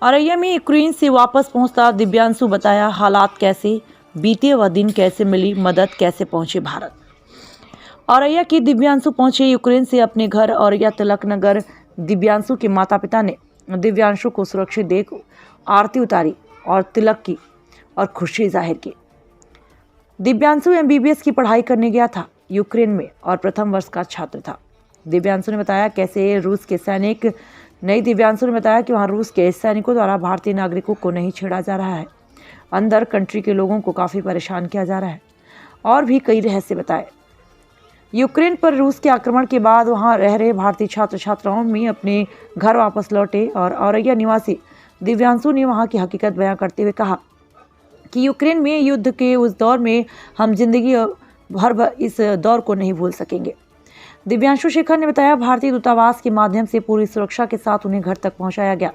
औरैया में यूक्रेन से वापस पहुंचता दिव्यांशु बताया हालात कैसे बीते व दिन कैसे मिली मदद कैसे पहुंचे भारत। औरैया की दिव्यांशु पहुंचे यूक्रेन से अपने घर औरैया तिलक नगर। दिव्यांशु के माता पिता ने दिव्यांशु को सुरक्षित देख आरती उतारी और तिलक की और खुशी जाहिर की। दिव्यांशु एमबीबीएस की पढ़ाई करने गया था यूक्रेन में और प्रथम वर्ष का छात्र था। दिव्यांशु ने बताया कैसे रूस के सैनिक दिव्यांशु ने बताया कि वहां रूस के सैनिकों द्वारा भारतीय नागरिकों को नहीं छेड़ा जा रहा है, अंदर कंट्री के लोगों को काफी परेशान किया जा रहा है और भी कई रहस्य बताए। यूक्रेन पर रूस के आक्रमण के बाद वहां रह रहे भारतीय छात्र छात्राओं में अपने घर वापस लौटे और औरैया निवासी दिव्यांशु ने वहां की हकीकत बयां करते हुए कहा कि यूक्रेन में युद्ध के उस दौर में हम जिंदगी भर इस दौर को नहीं भूल सकेंगे। दिव्यांशु शेखर ने बताया भारतीय दूतावास के माध्यम से पूरी सुरक्षा के साथ उन्हें घर तक पहुंचाया गया,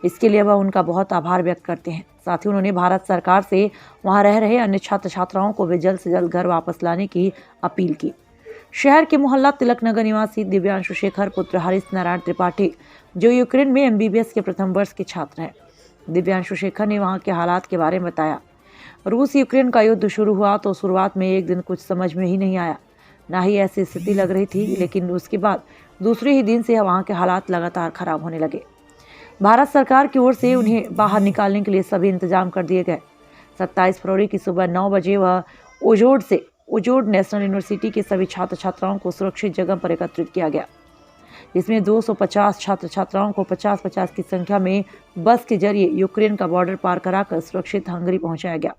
इसके लिए वह उनका बहुत आभार व्यक्त करते हैं। साथ ही उन्होंने भारत सरकार से वहां रह रहे अन्य छात्र छात्राओं को भी जल्द से जल्द घर वापस लाने की अपील की। शहर के मोहल्ला तिलक नगर निवासी दिव्यांशु शेखर पुत्र हरीश नारायण त्रिपाठी जो यूक्रेन में एमबीबीएस के प्रथम वर्ष के छात्र हैं। दिव्यांशु शेखर ने वहां के हालात के बारे में बताया। रूस यूक्रेन का युद्ध शुरू हुआ तो शुरुआत में एक दिन कुछ समझ में ही नहीं आया, ना ही ऐसी स्थिति लग रही थी, लेकिन उसके बाद दूसरे ही दिन से वहां के हालात लगातार खराब होने लगे। भारत सरकार की ओर से उन्हें बाहर निकालने के लिए सभी इंतजाम कर दिए गए। 27 फरवरी की सुबह 9 बजे वह ओजोड नेशनल यूनिवर्सिटी के सभी छात्र छात्राओं को सुरक्षित जगह पर एकत्रित किया गया। इसमें 250 छात्र छात्राओं को 50-50 की संख्या में बस के जरिए यूक्रेन का बॉर्डर पार कराकर सुरक्षित हंगरी पहुंचाया गया।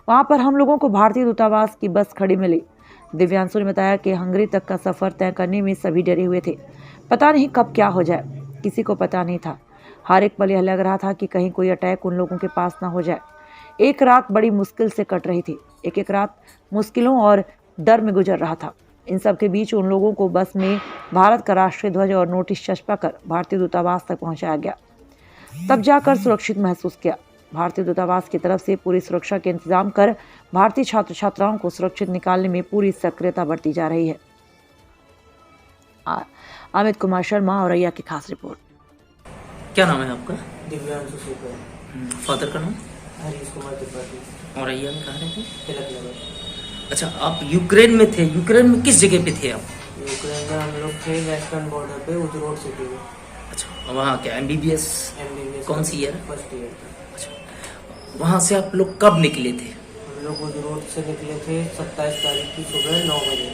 वहां पर हम लोगों को भारतीय दूतावास की बस खड़ी मिली। दिव्यांशु ने बताया कि हंगरी तक का सफर तय करने में सभी डरे हुए थे, पता नहीं कब क्या हो जाए, किसी को पता नहीं था। हर एक पल यह लग रहा था कि कहीं कोई अटैक उन लोगों के पास ना हो जाए। एक रात बड़ी मुश्किल से कट रही थी, एक रात मुश्किलों और डर में गुजर रहा था। इन सब के बीच उन लोगों को बस में भारत का राष्ट्रीय ध्वज और नोटिस चस्पा कर भारतीय दूतावास तक पहुंचाया गया, तब जाकर सुरक्षित महसूस किया। भारतीय दूतावास की तरफ से पूरी सुरक्षा के इंतजाम कर भारतीय छात्र छात्राओं को सुरक्षित निकालने में पूरी सक्रियता बरती जा रही है। अमित कुमार शर्मा, औरैया की खास रिपोर्ट। क्या नाम है आपका? दिव्यांशु शेखर। फादर का नाम? हरीश कुमार त्रिपाठी। औरैया में कहाँ रहते? तिलक नगर। अच्छा, आप यूक्रेन में थे। यूक्रेन में किस जगह पे थे आप? यूक्रेन में हम लोग थे वेस्टर्न बॉर्डर पे उजरोड सिटी में। अच्छा, वहाँ क्या एमबीबीएस कौन सी ईयर? First year. अच्छा, वहाँ से आप लोग कब निकले थे? हम लोग उजरोड से निकले थे 27 तारीख की सुबह 9 बजे।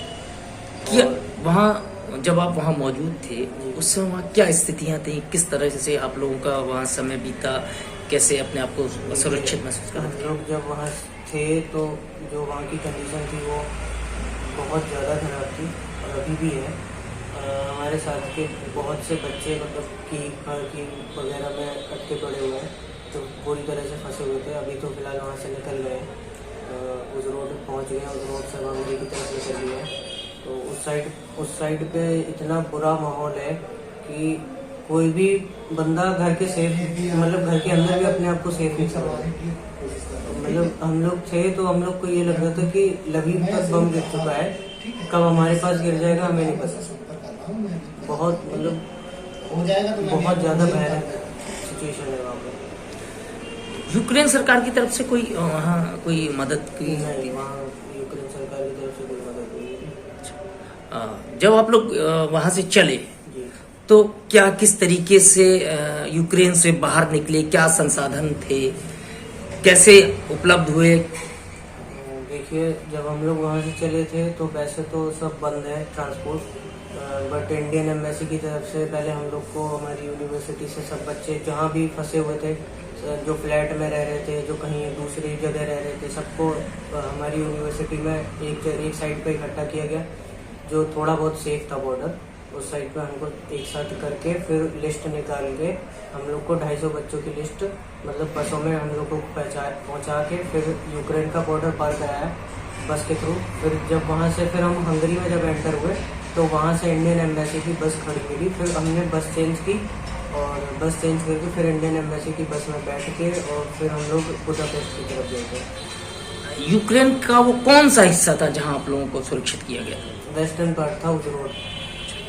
क्या वहाँ जब आप वहाँ मौजूद थे उस समय वहाँ क्या स्थितियाँ थी? किस तरह से आप लोगों का वहाँ समय बीता? कैसे अपने आप को सुरक्षित महसूस कर रहे थे? हम लोग जब वहाँ थे तो जो वहाँ की कंडीशन थी वो बहुत ज़्यादा खराब थी और अभी भी है। हमारे साथ के बहुत से बच्चे मतलब की वगैरह में अटके पड़े हुए हैं, तो पूरी तरह से फंसे हुए थे। अभी तो फिलहाल वहाँ से निकल गए, उस रोड पहुँच गए, उस रोड से हंगरी की तरफ निकल गए। तो उस साइड पे इतना बुरा माहौल है कि कोई भी बंदा घर के सेफ मतलब घर के अंदर भी अपने आप को सेफ नहीं समझ रहा है। मतलब हम लोग थे तो हम लोग को ये लग रहा था कि लबीब तक बम गिर चुका है, कब हमारे पास गिर जाएगा हमें नहीं पता। बहुत मतलब बहुत ज़्यादा भयानक सिचुएशन है वहाँ पे। यूक्रेन सरकार की तरफ से कोई वहाँ कोई मदद की? नहीं, वहाँ यूक्रेन सरकार की तरफ से कोई मदद नहीं है। जब आप लोग वहाँ से चले तो क्या किस तरीके से यूक्रेन से बाहर निकले? क्या संसाधन थे, कैसे उपलब्ध हुए? देखिए, जब हम लोग वहाँ से चले थे तो वैसे तो सब बंद है ट्रांसपोर्ट, बट इंडियन एम्बेसी की तरफ से पहले हम लोग को हमारी यूनिवर्सिटी से सब बच्चे जहाँ भी फंसे हुए थे, जो फ्लैट में रह रहे थे, जो कहीं दूसरी जगह रह रहे थे, सबको हमारी यूनिवर्सिटी में एक साइड पे इकट्ठा किया गया, जो थोड़ा बहुत सेफ था बॉर्डर। उस साइड पे हमको एक साथ करके फिर लिस्ट निकाल के हम लोग को 250 बच्चों की लिस्ट मतलब बसों में हम लोग को पहुँचा के फिर यूक्रेन का बॉर्डर पार कराया बस के थ्रू। फिर जब वहाँ से फिर हम हंगरी में जब एंटर हुए तो वहाँ से इंडियन एम्बेसी की बस खड़ी मिली। फिर हमने बस चेंज की और बस चेंज करके फिर इंडियन एम्बेसी की बस में बैठ के और फिर हम लोग बुडापेस्ट की तरफ गए थे। यूक्रेन का वो कौन सा हिस्सा था जहाँ आप लोगों को सुरक्षित किया गया? वेस्टर्न पार्ट था उजरोड।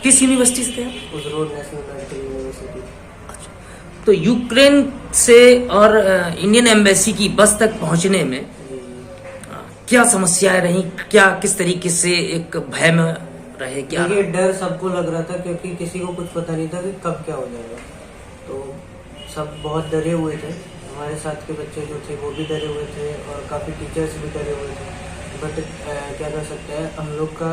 किस यूनिवर्सिटी से थे? उजरोड नेशनल मेडिकल यूनिवर्सिटी। अच्छा, तो यूक्रेन से और इंडियन एम्बेसी की बस तक पहुंचने में क्या समस्याएं रही, क्या किस तरीके से एक भय में रहे, क्या देखिए डर सबको लग रहा था क्योंकि किसी को कुछ पता नहीं था कि कब क्या हो जाएगा। तो सब बहुत डरे हुए थे, हमारे साथ के बच्चे जो थे वो भी डरे हुए थे और काफ़ी टीचर्स भी डरे हुए थे। बट क्या कर सकते हैं हम लोग का